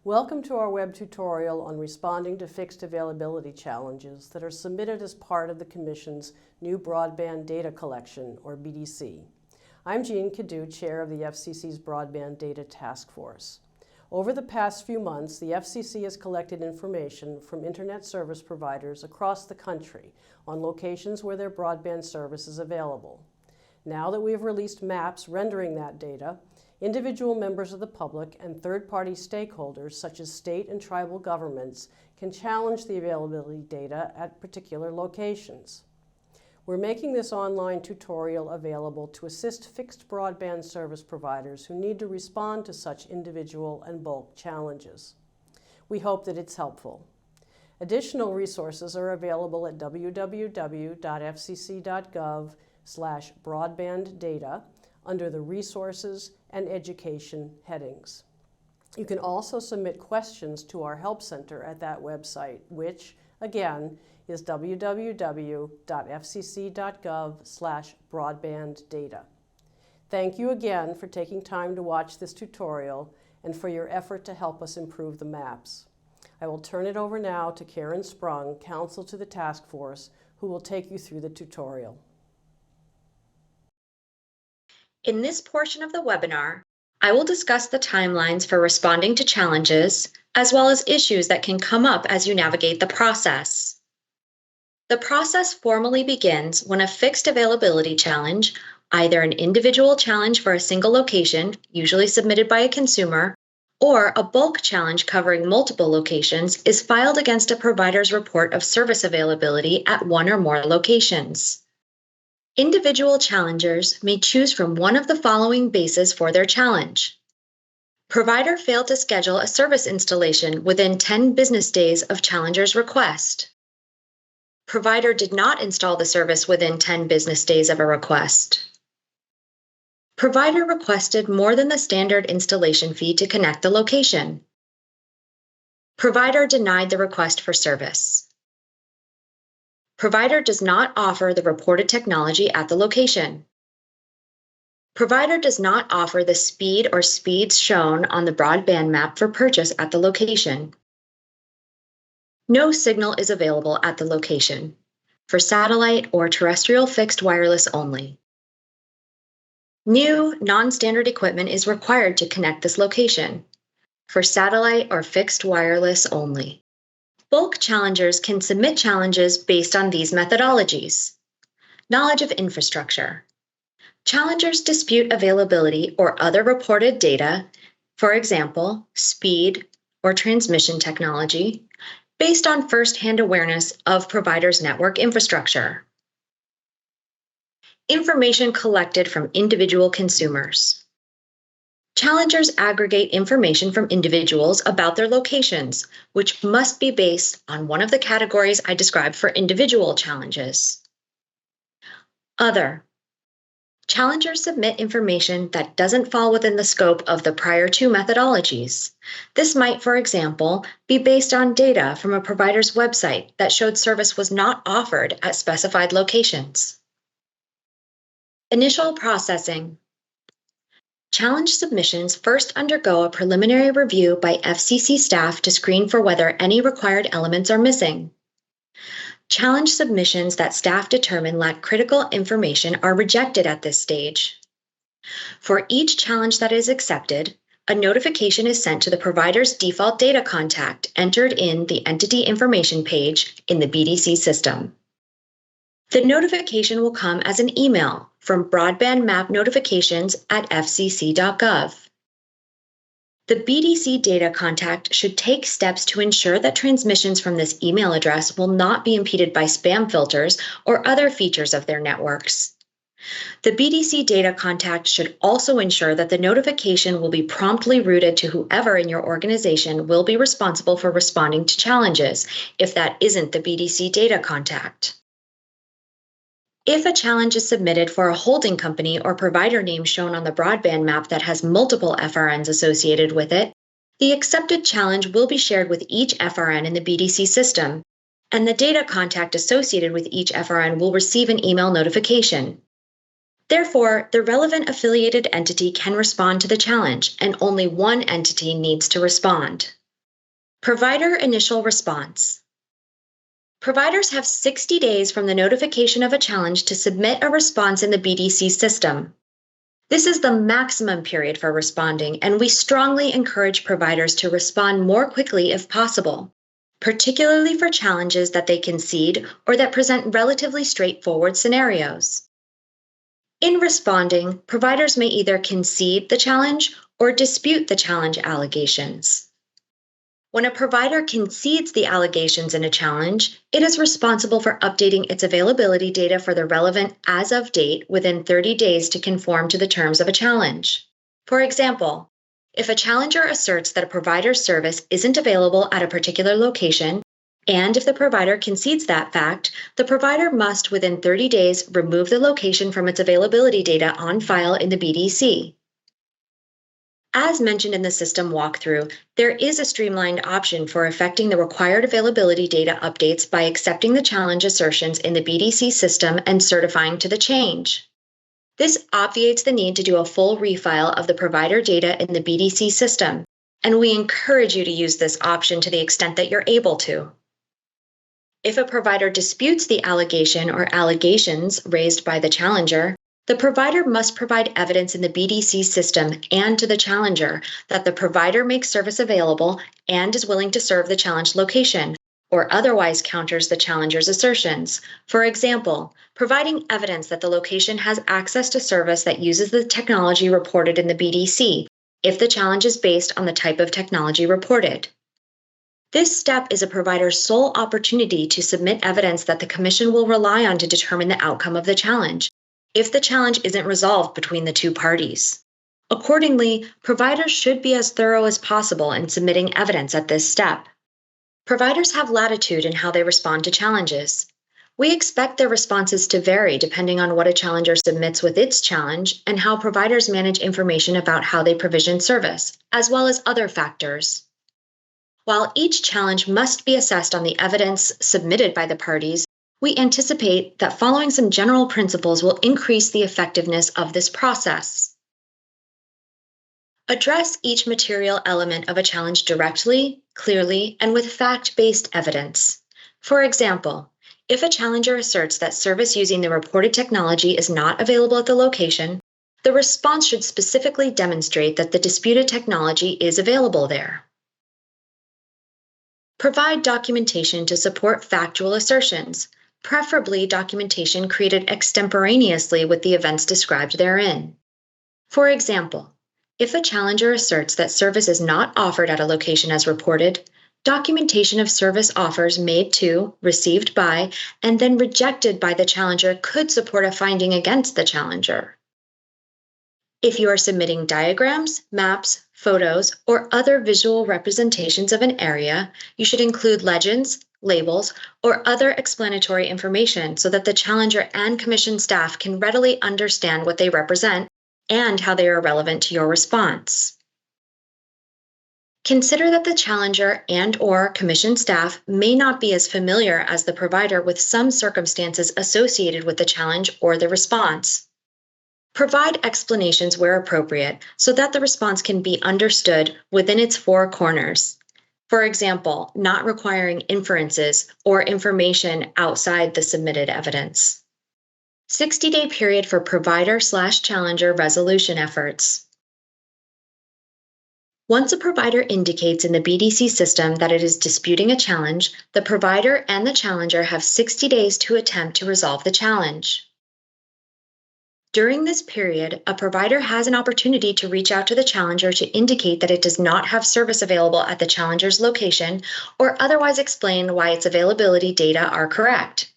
Welcome to our web tutorial on responding to fixed availability challenges that are submitted as part of the Commission's new Broadband Data Collection, or BDC. I'm Jean Cadieux, Chair of the FCC's Broadband Data Task Force. Over the past few months, the FCC has collected information from Internet service providers across the country on locations where their broadband service is available. Now that we have released maps rendering that data, individual members of the public and third-party stakeholders, such as state and tribal governments, can challenge the availability data at particular locations. We're making this online tutorial available to assist fixed broadband service providers who need to respond to such individual and bulk challenges. We hope that it's helpful. Additional resources are available at www.fcc.gov/broadbanddata under the Resources and Education headings. You can also submit questions to our Help Center at that website, which, again, is www.fcc.gov/broadbanddata. Thank you again for taking time to watch this tutorial and for your effort to help us improve the maps. I will turn it over now to Karen Sprung, Counsel to the Task Force, who will take you through the tutorial. In this portion of the webinar, I will discuss the timelines for responding to challenges, as well as issues that can come up as you navigate the process. The process formally begins when a fixed availability challenge, either an individual challenge for a single location, usually submitted by a consumer, or a bulk challenge covering multiple locations, is filed against a provider's report of service availability at one or more locations. Individual challengers may choose from one of the following bases for their challenge. Provider failed to schedule a service installation within 10 business days of challenger's request. Provider did not install the service within 10 business days of a request. Provider requested more than the standard installation fee to connect the location. Provider denied the request for service. Provider does not offer the reported technology at the location. Provider does not offer the speed or speeds shown on the broadband map for purchase at the location. No signal is available at the location, for satellite or terrestrial fixed wireless only. New, non-standard equipment is required to connect this location, for satellite or fixed wireless only. Bulk challengers can submit challenges based on these methodologies. Knowledge of infrastructure. Challengers dispute availability or other reported data, for example, speed or transmission technology, based on first-hand awareness of provider's network infrastructure. Information collected from individual consumers. Challengers aggregate information from individuals about their locations, which must be based on one of the categories I described for individual challenges. Other. Challengers submit information that doesn't fall within the scope of the prior two methodologies. This might, for example, be based on data from a provider's website that showed service was not offered at specified locations. Initial processing. Challenge submissions first undergo a preliminary review by FCC staff to screen for whether any required elements are missing. Challenge submissions that staff determine lack critical information are rejected at this stage. For each challenge that is accepted, a notification is sent to the provider's default data contact entered in the Entity Information page in the BDC system. The notification will come as an email from Broadband Map Notifications at fcc.gov. The BDC data contact should take steps to ensure that transmissions from this email address will not be impeded by spam filters or other features of their networks. The BDC data contact should also ensure that the notification will be promptly routed to whoever in your organization will be responsible for responding to challenges, if that isn't the BDC data contact. If a challenge is submitted for a holding company or provider name shown on the broadband map that has multiple FRNs associated with it, the accepted challenge will be shared with each FRN in the BDC system, and the data contact associated with each FRN will receive an email notification. Therefore, the relevant affiliated entity can respond to the challenge, and only one entity needs to respond. Provider initial response. Providers have 60 days from the notification of a challenge to submit a response in the BDC system. This is the maximum period for responding, and we strongly encourage providers to respond more quickly if possible, particularly for challenges that they concede or that present relatively straightforward scenarios. In responding, providers may either concede the challenge or dispute the challenge allegations. When a provider concedes the allegations in a challenge, it is responsible for updating its availability data for the relevant as-of date within 30 days to conform to the terms of a challenge. For example, if a challenger asserts that a provider's service isn't available at a particular location, and if the provider concedes that fact, the provider must within 30 days remove the location from its availability data on file in the BDC. As mentioned in the system walkthrough, there is a streamlined option for effecting the required availability data updates by accepting the challenge assertions in the BDC system and certifying to the change. This obviates the need to do a full refile of the provider data in the BDC system, and we encourage you to use this option to the extent that you're able to. If a provider disputes the allegation or allegations raised by the challenger, the provider must provide evidence in the BDC system and to the challenger that the provider makes service available and is willing to serve the challenged location, or otherwise counters the challenger's assertions. For example, providing evidence that the location has access to service that uses the technology reported in the BDC, if the challenge is based on the type of technology reported. This step is a provider's sole opportunity to submit evidence that the Commission will rely on to determine the outcome of the challenge, if the challenge isn't resolved between the two parties. Accordingly, providers should be as thorough as possible in submitting evidence at this step. Providers have latitude in how they respond to challenges. We expect their responses to vary depending on what a challenger submits with its challenge and how providers manage information about how they provision service, as well as other factors. While each challenge must be assessed on the evidence submitted by the parties, we anticipate that following some general principles will increase the effectiveness of this process. Address each material element of a challenge directly, clearly, and with fact-based evidence. For example, if a challenger asserts that service using the reported technology is not available at the location, the response should specifically demonstrate that the disputed technology is available there. Provide documentation to support factual assertions, preferably documentation created extemporaneously with the events described therein. For example, if a challenger asserts that service is not offered at a location as reported, documentation of service offers made to, received by, and then rejected by the challenger could support a finding against the challenger. If you are submitting diagrams, maps, photos, or other visual representations of an area, you should include legends, labels, or other explanatory information so that the challenger and Commission staff can readily understand what they represent and how they are relevant to your response. Consider that the challenger and/or Commission staff may not be as familiar as the provider with some circumstances associated with the challenge or the response. Provide explanations where appropriate so that the response can be understood within its four corners. For example, not requiring inferences or information outside the submitted evidence. 60-day period for provider/challenger resolution efforts. Once a provider indicates in the BDC system that it is disputing a challenge, the provider and the challenger have 60 days to attempt to resolve the challenge. During this period, a provider has an opportunity to reach out to the challenger to indicate that it does not have service available at the challenger's location or otherwise explain why its availability data are correct.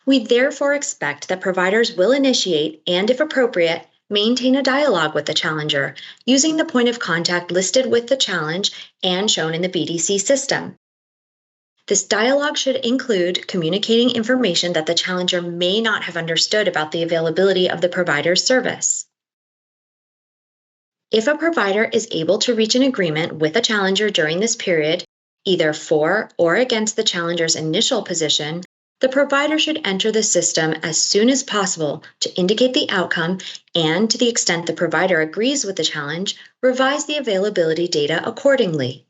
We therefore expect that providers will initiate and, if appropriate, maintain a dialogue with the challenger using the point of contact listed with the challenge and shown in the BDC system. This dialogue should include communicating information that the challenger may not have understood about the availability of the provider's service. If a provider is able to reach an agreement with a challenger during this period, either for or against the challenger's initial position, the provider should enter the system as soon as possible to indicate the outcome and, to the extent the provider agrees with the challenge, revise the availability data accordingly.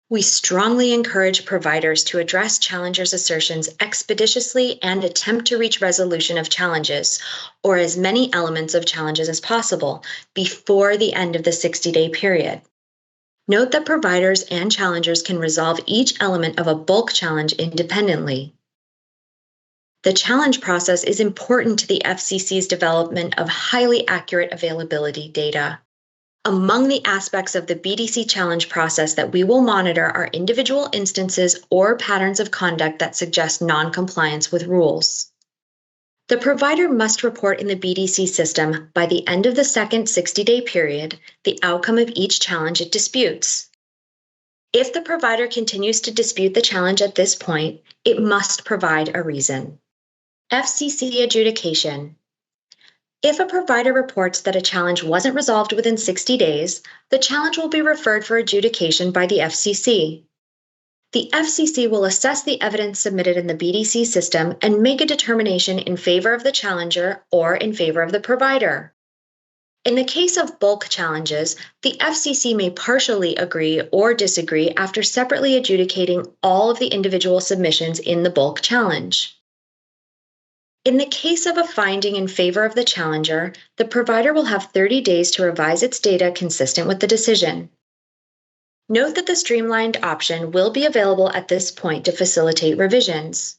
We strongly encourage providers to address challengers' assertions expeditiously and attempt to reach resolution of challenges, or as many elements of challenges as possible, before the end of the 60-day period. Note that providers and challengers can resolve each element of a bulk challenge independently. The challenge process is important to the FCC's development of highly accurate availability data. Among the aspects of the BDC challenge process that we will monitor are individual instances or patterns of conduct that suggest noncompliance with rules. The provider must report in the BDC system by the end of the second 60-day period the outcome of each challenge it disputes. If the provider continues to dispute the challenge at this point, it must provide a reason. FCC adjudication. If a provider reports that a challenge wasn't resolved within 60 days, the challenge will be referred for adjudication by the FCC. The FCC will assess the evidence submitted in the BDC system and make a determination in favor of the challenger or in favor of the provider. In the case of bulk challenges, the FCC may partially agree or disagree after separately adjudicating all of the individual submissions in the bulk challenge. In the case of a finding in favor of the challenger, the provider will have 30 days to revise its data consistent with the decision. Note that the streamlined option will be available at this point to facilitate revisions.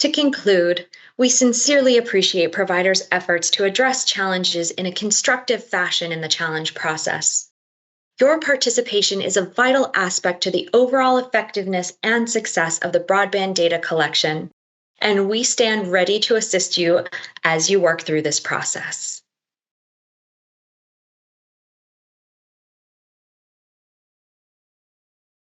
To conclude, we sincerely appreciate providers' efforts to address challenges in a constructive fashion in the challenge process. Your participation is a vital aspect to the overall effectiveness and success of the broadband data collection, and we stand ready to assist you as you work through this process.